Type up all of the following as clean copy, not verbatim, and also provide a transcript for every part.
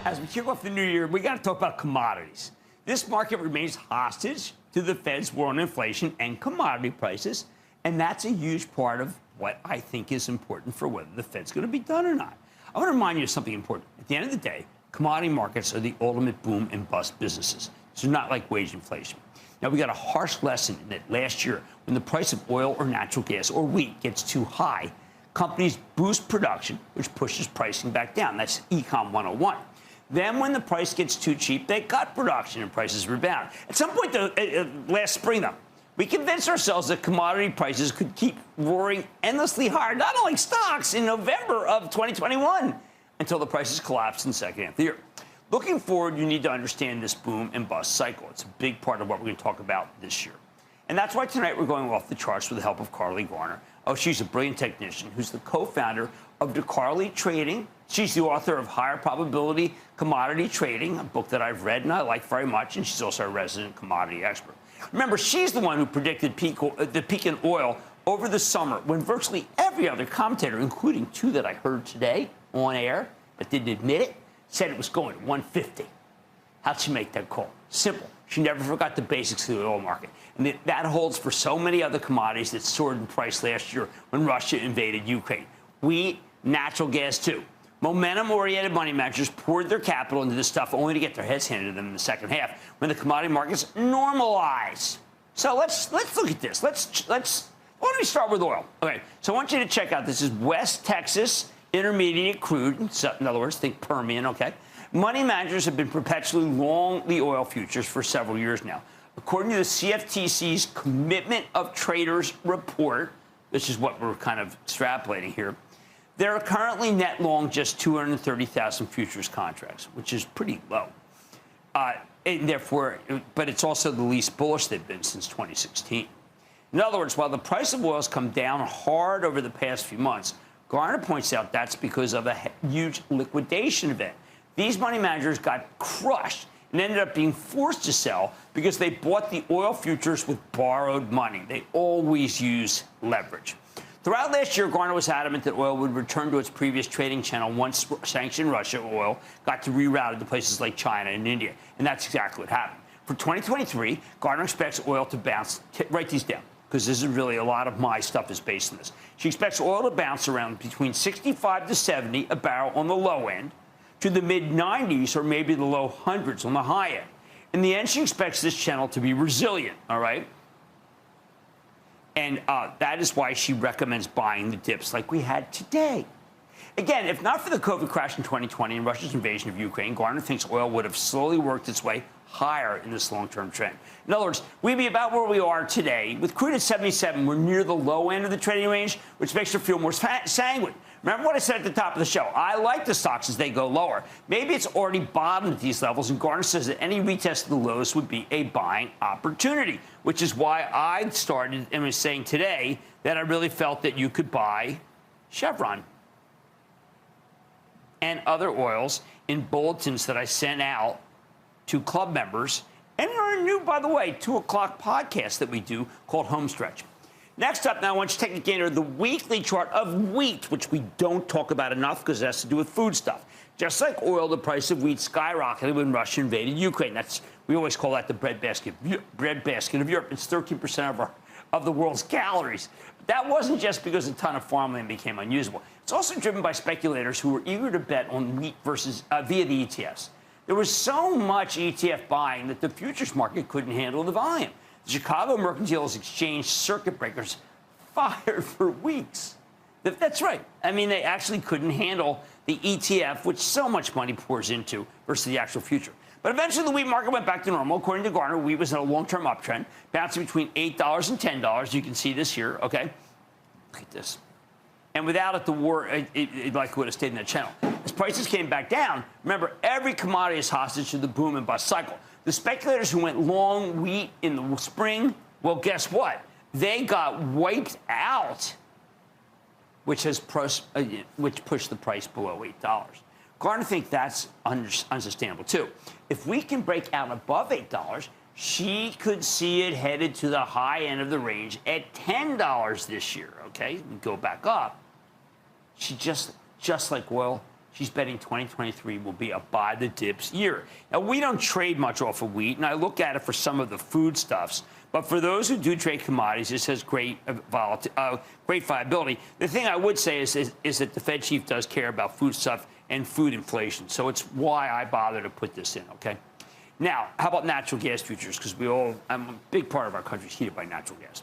As we kick off the new year, we got to talk about commodities. This market remains hostage to the Fed's war on inflation and commodity prices, and that's a huge part of what I think is important for whether the Fed's going to be done or not. I want to remind you of something important. At the end of the day, commodity markets are the ultimate boom and bust businesses. They're not like wage inflation. Now, we got a harsh lesson in that last year when the price of oil or natural gas or wheat gets too high, companies boost production, which pushes pricing back down. That's Econ 101. Then when the price gets too cheap, they cut production and prices rebound. At some point last spring, though, we convinced ourselves that commodity prices could keep roaring endlessly higher, not only stocks, in November of 2021, until the prices collapsed in the second half of the year. Looking forward, you need to understand this boom and bust cycle. It's a big part of what we're going to talk about this year. And that's why tonight we're going off the charts with the help of Carley Garner. Oh, she's a brilliant technician who's the co-founder of DeCarley Trading. She's the author of Higher Probability Commodity Trading, a book that I've read and I like very much, and she's also a resident commodity expert. Remember, she's the one who predicted the peak in oil over the summer when virtually every other commentator, including two that I heard today on air but didn't admit it, said it was going to 150. How'd she make that call? Simple. She never forgot the basics of the oil market. And that holds for so many other commodities that soared in price last year when Russia invaded Ukraine. Wheat, natural gas, too. Momentum-oriented money managers poured their capital into this stuff only to get their heads handed to them in the second half when the commodity markets normalize. So let's look at this. Why don't we start with oil? Okay, so I want you to check out, this is West Texas Intermediate crude. In other words, think Permian, okay? Money managers have been perpetually long the oil futures for several years now. According to the CFTC's Commitment of Traders report, which is what we're kind of extrapolating here, they're currently net long just 230,000 futures contracts, which is pretty low. And therefore, but it's also the least bullish they've been since 2016. In other words, while the price of oil has come down hard over the past few months, Garner points out that's because of a huge liquidation event. These money managers got crushed and ended up being forced to sell because they bought the oil futures with borrowed money. They always use leverage. Throughout last year, Garner was adamant that oil would return to its previous trading channel once sanctioned Russia oil got to rerouted to places like China and India. And that's exactly what happened. For 2023, Garner expects oil to bounce. Write these down, because this is really a lot of my stuff is based on this. She expects oil to bounce around between 65 to 70 a barrel on the low end, to the mid-90s or maybe the low hundreds on the high end. In the end, she expects this channel to be resilient, all right? And that is why she recommends buying the dips like we had today. Again, if not for the COVID crash in 2020 and Russia's invasion of Ukraine, Garner thinks oil would have slowly worked its way higher in this long-term trend. In other words, we'd be about where we are today. With crude at 77, we're near the low end of the trading range, which makes her feel more sanguine. Remember what I said at the top of the show? I like the stocks as they go lower. Maybe it's already bottomed at these levels, and Garner says that any retest of the lows would be a buying opportunity, which is why I started and was saying today that I really felt that you could buy Chevron and other oils in bulletins that I sent out to club members, and our new, by the way, 2 o'clock podcast that we do called Homestretch. Next up now, I want you to take a gander at the weekly chart of wheat, which we don't talk about enough because it has to do with food stuff. Just like oil, the price of wheat skyrocketed when Russia invaded Ukraine. We always call that the breadbasket of Europe. It's 13% of the world's calories. That wasn't just because a ton of farmland became unusable. It's also driven by speculators who were eager to bet on wheat via the ETFs. There was so much ETF buying that the futures market couldn't handle the volume. The Chicago Mercantile Exchange circuit breakers fired for weeks. That's right. I mean, they actually couldn't handle the ETF, which so much money pours into, versus the actual future. But eventually, the wheat market went back to normal. According to Garner, wheat was in a long-term uptrend, bouncing between $8 and $10. You can see this here, okay? Look at this. And without it, the war, it likely would have stayed in that channel. As prices came back down, remember, every commodity is hostage to the boom and bust cycle. The speculators who went long wheat in the spring, well, guess what? They got wiped out, which pushed the price below $8. Garner thinks that's unsustainable, too. If we can break out above $8, she could see it headed to the high end of the range at $10 this year, okay? We go back up. She just like oil, She's betting 2023 will be a buy the dips year. Now, we don't trade much off of wheat, and I look at it for some of the foodstuffs. But for those who do trade commodities, this has great viability. The thing I would say is that the Fed chief does care about foodstuff and food inflation. So it's why I bother to put this in, okay? Now, how about natural gas futures? Because a big part of our country is heated by natural gas.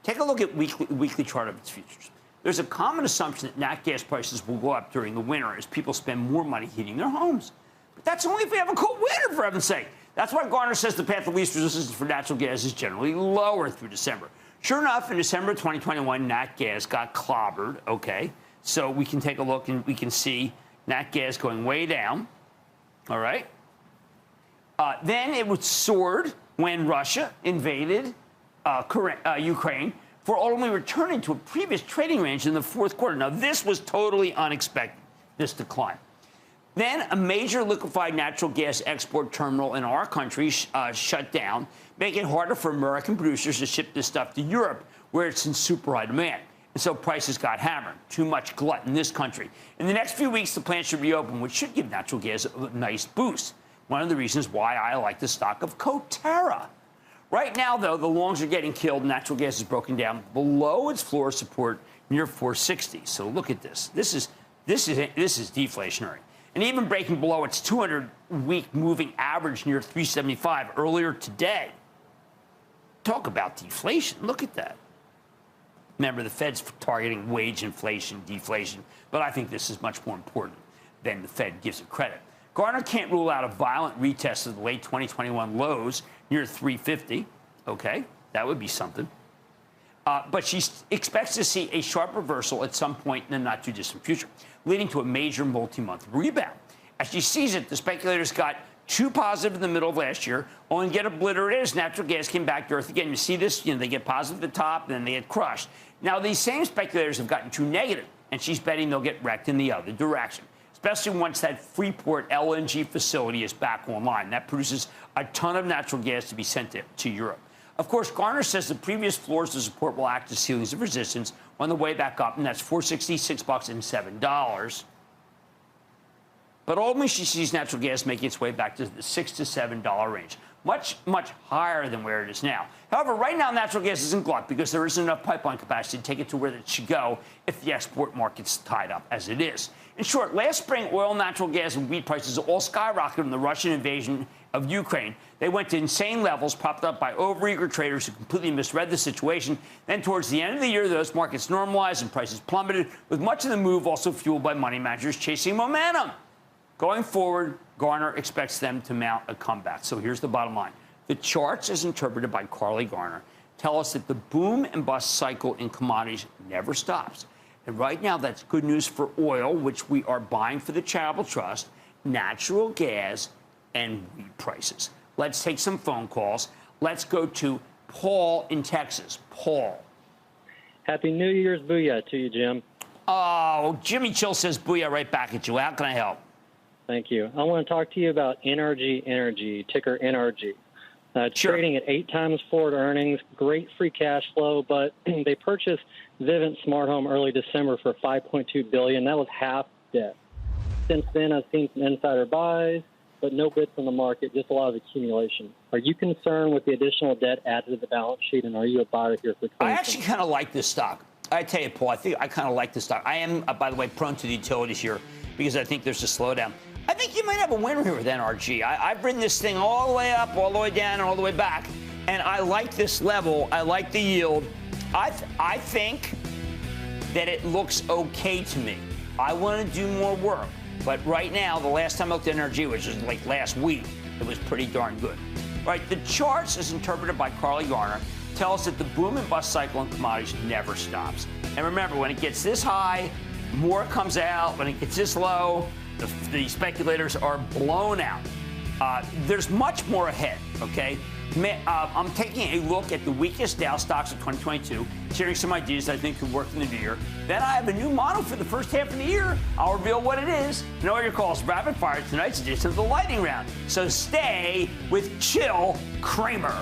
Take a look at weekly chart of its futures. There's a common assumption that nat gas prices will go up during the winter as people spend more money heating their homes. But that's only if we have a cold winter, for heaven's sake. That's why Garner says the path of least resistance for natural gas is generally lower through December. Sure enough, in December 2021, nat gas got clobbered, okay? So we can take a look and we can see nat gas going way down, all right? Then it was soared when Russia invaded Ukraine, for ultimately returning to a previous trading range in the fourth quarter. Now, this was totally unexpected, this decline. Then a major liquefied natural gas export terminal in our country shut down, making it harder for American producers to ship this stuff to Europe, where it's in super high demand. And so prices got hammered. Too much glut in this country. In the next few weeks, the plant should reopen, which should give natural gas a nice boost. One of the reasons why I like the stock of Coterra. Right now, though, the longs are getting killed. Natural gas is broken down below its floor support near 460. So look at this. This is deflationary. And even breaking below its 200-week moving average near 375 earlier today. Talk about deflation. Look at that. Remember, the Fed's targeting wage inflation, deflation. But I think this is much more important than the Fed gives it credit. Garner can't rule out a violent retest of the late 2021 lows near 350. Okay, that would be something. But she expects to see a sharp reversal at some point in the not-too-distant future, leading to a major multi-month rebound. As she sees it, the speculators got too positive in the middle of last year, only to get obliterated as natural gas came back to earth again. You see this, they get positive at the top, and then they get crushed. Now, these same speculators have gotten too negative, and she's betting they'll get wrecked in the other direction, especially once that Freeport LNG facility is back online. That produces a ton of natural gas to be sent to Europe. Of course, Garner says the previous floors of support will act as ceilings of resistance on the way back up, and that's $4.60, $6, and $7. But ultimately, she sees natural gas making its way back to the $6 to $7 range, much, much higher than where it is now. However, right now, natural gas is in glut because there isn't enough pipeline capacity to take it to where it should go if the export market's tied up as it is. In short, last spring, oil, natural gas, and wheat prices all skyrocketed in the Russian invasion of Ukraine. They went to insane levels, propped up by overeager traders who completely misread the situation. Then towards the end of the year, those markets normalized and prices plummeted, with much of the move also fueled by money managers chasing momentum. Going forward, Garner expects them to mount a comeback. So here's the bottom line. The charts, as interpreted by Carley Garner, tell us that the boom and bust cycle in commodities never stops. And right now, that's good news for oil, which we are buying for the charitable trust, natural gas, and wheat prices. Let's take some phone calls. Let's go to Paul in Texas. Paul. Happy New Year's booyah to you, Jim. Oh, Jimmy Chill says booyah right back at you. How can I help? Thank you. I want to talk to you about NRG Energy, ticker NRG. It's trading at 8 times forward earnings, great free cash flow, but they purchased Vivint Smart Home early December for $5.2 billion. That was half debt. Since then, I've seen some insider buys, but no bids on the market, just a lot of accumulation. Are you concerned with the additional debt added to the balance sheet, and are you a buyer here for 2020? I actually kind of like this stock. I tell you, Paul, I think I kind of like this stock. I am, by the way, prone to the utilities here because I think there's a slowdown. I think you might have a winner here with NRG. I've ridden this thing all the way up, all the way down, and all the way back, and I like this level. I like the yield. I think that it looks okay to me. I want to do more work, but right now, the last time I looked at NRG, which was like last week, it was pretty darn good. Right, the charts, as interpreted by Carley Garner, tell us that the boom and bust cycle in commodities never stops. And remember, when it gets this high, more comes out. When it gets this low, the speculators are blown out. There's much more ahead, okay? I'm taking a look at the weakest Dow stocks of 2022, sharing some ideas I think could work in the new year. Then I have a new model for the first half of the year. I'll reveal what it is. And all your calls rapid fire tonight's edition of the Lightning Round. So stay with Chill Cramer.